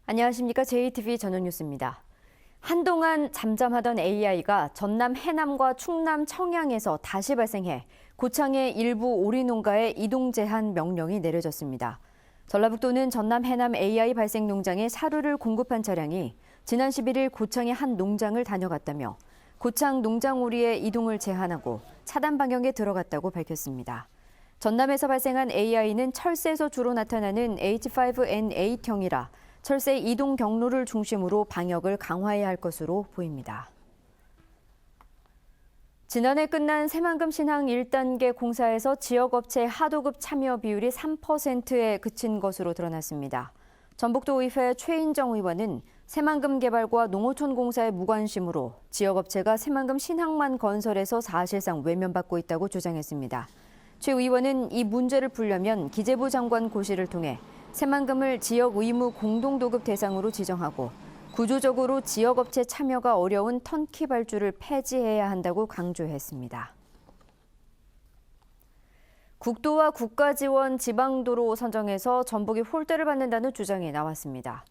안녕하십니까. JTV 저녁 뉴스입니다. 한동안 잠잠하던 AI가 전남 해남과 충남 청양에서 다시 발생해 고창의 일부 오리 농가에 이동 제한 명령이 내려졌습니다. 전라북도는 전남 해남 AI 발생 농장에 사료를 공급한 차량이 지난 11일 고창의 한 농장을 다녀갔다며 고창 농장 오리의 이동을 제한하고 차단 방역에 들어갔다고 밝혔습니다. 전남에서 발생한 AI는 철새에서 주로 나타나는 H5N8형이라 철새 이동 경로를 중심으로 방역을 강화해야 할 것으로 보입니다. 지난해 끝난 새만금 신항 1단계 공사에서 지역업체 하도급 참여 비율이 3%에 그친 것으로 드러났습니다. 전북도의회 최인정 의원은 새만금 개발과 농어촌 공사에 무관심으로 지역업체가 새만금 신항만 건설해서 사실상 외면받고 있다고 주장했습니다. 최 의원은 이 문제를 풀려면 기재부 장관 고시를 통해 새만금을 지역 의무 공동도급 대상으로 지정하고 구조적으로 지역업체 참여가 어려운 턴키 발주를 폐지해야 한다고 강조했습니다. 국도와 국가지원 지방도로 선정에서 전북이 홀대를 받는다는 주장이 나왔습니다.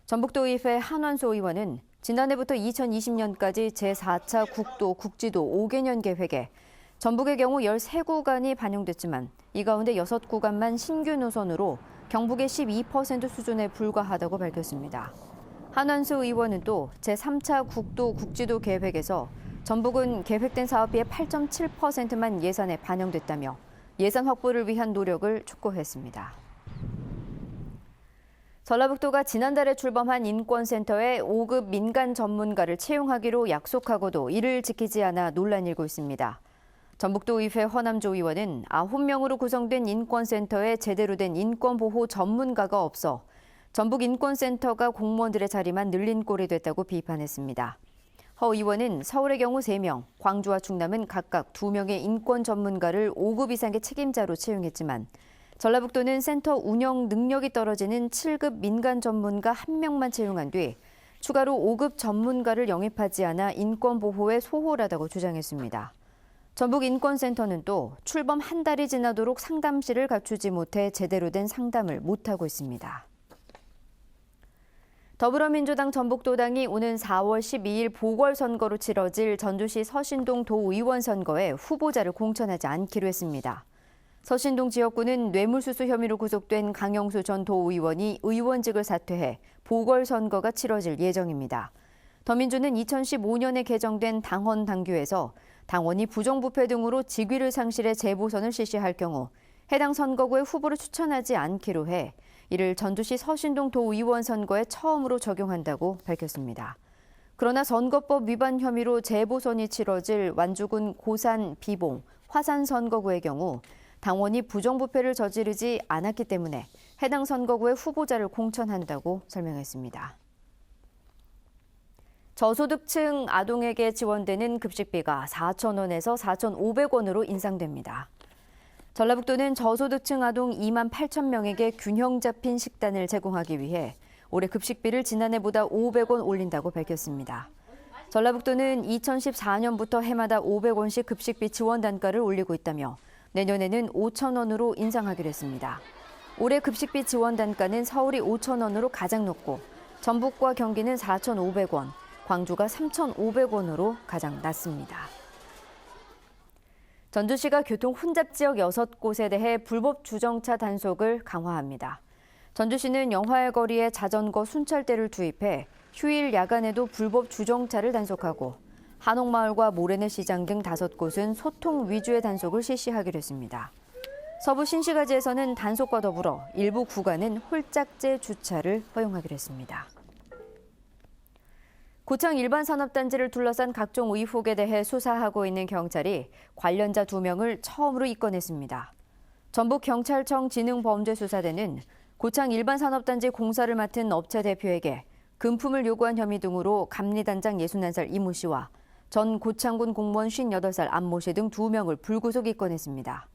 전북도의회 한완소 의원은 지난해부터 2020년까지 제4차 국도 국지도 5개년 계획에 전북의 경우 13구간이 반영됐지만 이 가운데 6구간만 신규 노선으로 경북의 12% 수준에 불과하다고 밝혔습니다. 한완수 의원은 또 제3차 국도 국지도 계획에서 전북은 계획된 사업비의 8.7%만 예산에 반영됐다며 예산 확보를 위한 노력을 촉구했습니다. 전라북도가 지난달에 출범한 인권센터에 5급 민간 전문가를 채용하기로 약속하고도 이를 지키지 않아 논란이 일고 있습니다. 전북도의회 허남조 의원은 9명으로 구성된 인권센터에 제대로 된 인권보호 전문가가 없어 전북인권센터가 공무원들의 자리만 늘린 꼴이 됐다고 비판했습니다. 허 의원은 서울의 경우 3명, 광주와 충남은 각각 2명의 인권 전문가를 5급 이상의 책임자로 채용했지만 전라북도는 센터 운영 능력이 떨어지는 7급 민간 전문가 1명만 채용한 뒤 추가로 5급 전문가를 영입하지 않아 인권보호에 소홀하다고 주장했습니다. 전북인권센터는 또 출범 한 달이 지나도록 상담실을 갖추지 못해 제대로 된 상담을 못하고 있습니다. 더불어민주당 전북도당이 오는 4월 12일 보궐선거로 치러질 전주시 서신동 도의원 선거에 후보자를 공천하지 않기로 했습니다. 서신동 지역구는 뇌물수수 혐의로 구속된 강영수 전 도의원이 의원직을 사퇴해 보궐선거가 치러질 예정입니다. 더민주는 2015년에 개정된 당헌 당규에서 당원이 부정부패 등으로 직위를 상실해 재보선을 실시할 경우 해당 선거구에 후보를 추천하지 않기로 해 이를 전주시 서신동 도의원 선거에 처음으로 적용한다고 밝혔습니다. 그러나 선거법 위반 혐의로 재보선이 치러질 완주군 고산, 비봉, 화산 선거구의 경우 당원이 부정부패를 저지르지 않았기 때문에 해당 선거구의 후보자를 공천한다고 설명했습니다. 저소득층 아동에게 지원되는 급식비가 4,000원에서 4,500원으로 인상됩니다. 전라북도는 저소득층 아동 2만 8천 명에게 균형 잡힌 식단을 제공하기 위해 올해 급식비를 지난해보다 500원 올린다고 밝혔습니다. 전라북도는 2014년부터 해마다 500원씩 급식비 지원 단가를 올리고 있다며 내년에는 5,000원으로 인상하기로 했습니다. 올해 급식비 지원 단가는 서울이 5,000원으로 가장 높고 전북과 경기는 4,500원, 광주가 3,500원으로 가장 낮습니다. 전주시가 교통 혼잡 지역 6곳에 대해 불법 주정차 단속을 강화합니다. 전주시는 영화의 거리에 자전거 순찰대를 투입해 휴일 야간에도 불법 주정차를 단속하고 한옥마을과 모래내 시장 등 5곳은 소통 위주의 단속을 실시하기로 했습니다. 서부 신시가지에서는 단속과 더불어 일부 구간은 홀짝제 주차를 허용하기로 했습니다. 고창 일반산업단지를 둘러싼 각종 의혹에 대해 수사하고 있는 경찰이 관련자 2명을 처음으로 입건했습니다. 전북경찰청 지능범죄수사대는 고창 일반산업단지 공사를 맡은 업체 대표에게 금품을 요구한 혐의 등으로 감리단장 61살 이모 씨와 전 고창군 공무원 58살 안모 씨 등 2명을 불구속 입건했습니다.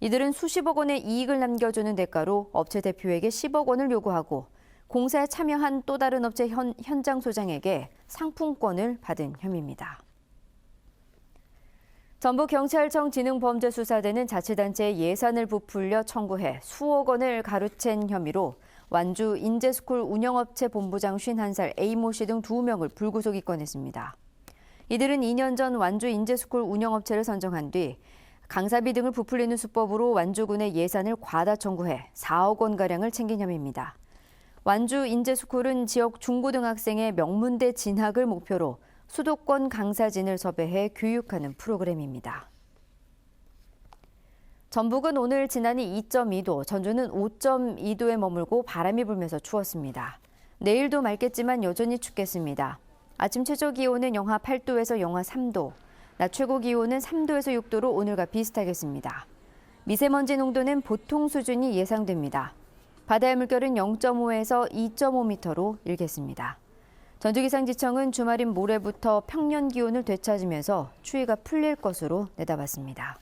이들은 수십억 원의 이익을 남겨주는 대가로 업체 대표에게 10억 원을 요구하고 공사에 참여한 또 다른 업체 현장 소장에게 상품권을 받은 혐의입니다. 전북경찰청 지능범죄수사대는 자치단체에 예산을 부풀려 청구해 수억 원을 가로챈 혐의로 완주 인제스쿨 운영업체 본부장 51살 A모 씨 등 2명을 불구속 입건했습니다. 이들은 2년 전 완주 인제스쿨 운영업체를 선정한 뒤 강사비 등을 부풀리는 수법으로 완주군의 예산을 과다 청구해 4억 원가량을 챙긴 혐의입니다. 완주 인제스쿨은 지역 중고등학생의 명문대 진학을 목표로 수도권 강사진을 섭외해 교육하는 프로그램입니다. 전북은 오늘 지난이 2.2도, 전주는 5.2도에 머물고 바람이 불면서 추웠습니다. 내일도 맑겠지만 여전히 춥겠습니다. 아침 최저 기온은 영하 8도에서 영하 3도, 낮 최고 기온은 3도에서 6도로 오늘과 비슷하겠습니다. 미세먼지 농도는 보통 수준이 예상됩니다. 바다의 물결은 0.5에서 2.5m로 일겠습니다. 전주기상지청은 주말인 모레부터 평년 기온을 되찾으면서 추위가 풀릴 것으로 내다봤습니다.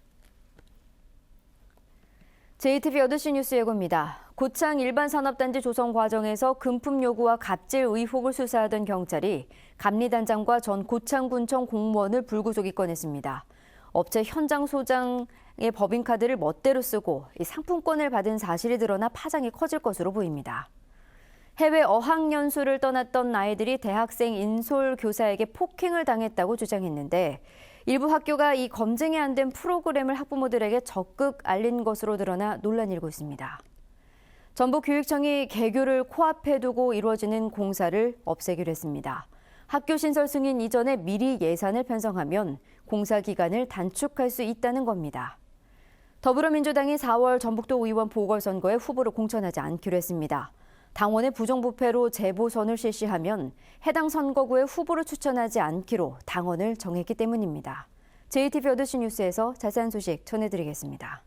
JTBC 8시 뉴스 예고입니다. 고창 일반산업단지 조성 과정에서 금품 요구와 갑질 의혹을 수사하던 경찰이 감리단장과 전 고창군청 공무원을 불구속 입건했습니다. 업체 현장 소장의 법인카드를 멋대로 쓰고 상품권을 받은 사실이 드러나 파장이 커질 것으로 보입니다. 해외 어학연수를 떠났던 아이들이 대학생 인솔 교사에게 폭행을 당했다고 주장했는데 일부 학교가 이 검증이 안 된 프로그램을 학부모들에게 적극 알린 것으로 드러나 논란이 일고 있습니다. 전북교육청이 개교를 코앞에 두고 이루어지는 공사를 없애기로 했습니다. 학교 신설 승인 이전에 미리 예산을 편성하면 공사 기간을 단축할 수 있다는 겁니다. 더불어민주당이 4월 전북도 의원 보궐선거에 후보를 공천하지 않기로 했습니다. 당원의 부정부패로 재보선을 실시하면 해당 선거구에 후보를 추천하지 않기로 당원을 정했기 때문입니다. JTBC 8시 뉴스에서 자세한 소식 전해드리겠습니다.